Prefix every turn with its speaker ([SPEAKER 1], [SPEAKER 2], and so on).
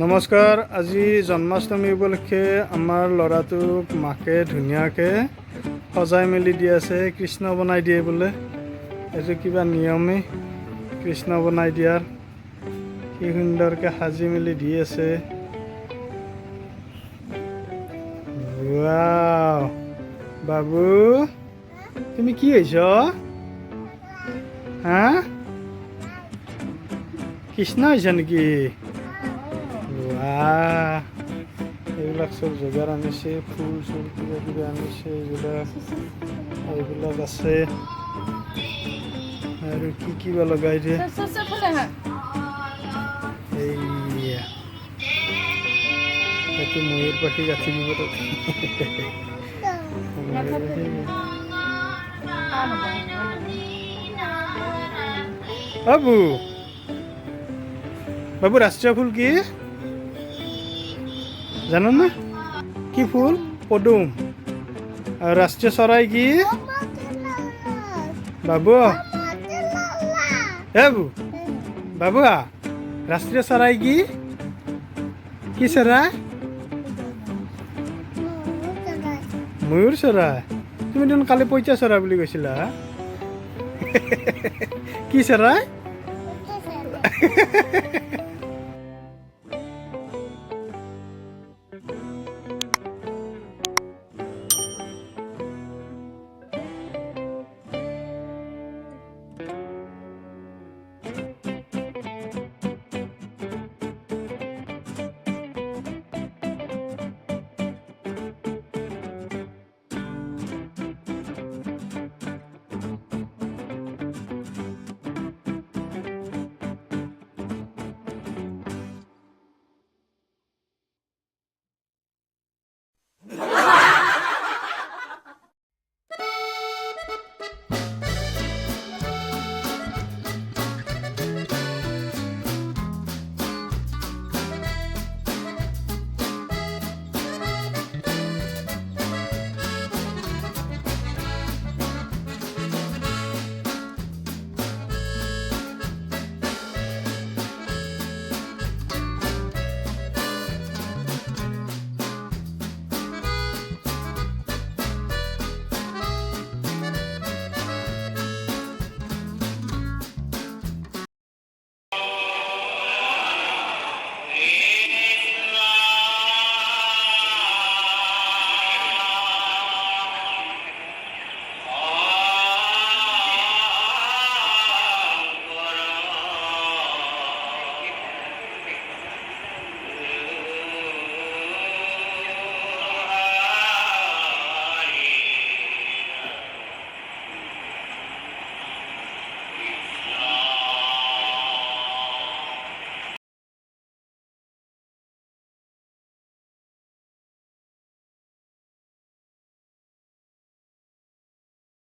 [SPEAKER 1] নমস্কাৰ। আজি জন্মাষ্টমী উপলক্ষে আমাৰ ল'ৰাটোক মাকে ধুনীয়াকৈ সজাই মেলি দি আছে। কৃষ্ণ বনাই দিয়ে বোলে, এইটো কিবা নিয়মেই কৃষ্ণ বনাই দিয়াৰ। কি সুন্দৰকৈ সাজি মেলি দি আছে। ৱাও বাবু, তুমি কি হৈছ? হা, কৃষ্ণ হৈছা নেকি? এইবিলাক চব যোগাৰ আনিছে, ফুল চুল কিবা কিবা আনিছে, এইবিলাক আছে আৰু কি কিবা লগাই দিয়ে। এইয়া এইটো ময়ূৰ পাখি গাঁঠি দিব বাবু। বাবু, ৰাষ্ট্ৰীয় ফুল কি জানো না? কি ফুল? পদুম। আৰু ৰাষ্ট্ৰীয় চৰাই কি বাবু? হে বাবু, বাবু ৰাষ্ট্ৰীয় চৰাই কি? কি চৰাই? ময়ূৰ চৰাই। তুমি দেখোন কালি পইতা চৰাই বুলি কৈছিলা। কি চৰাই?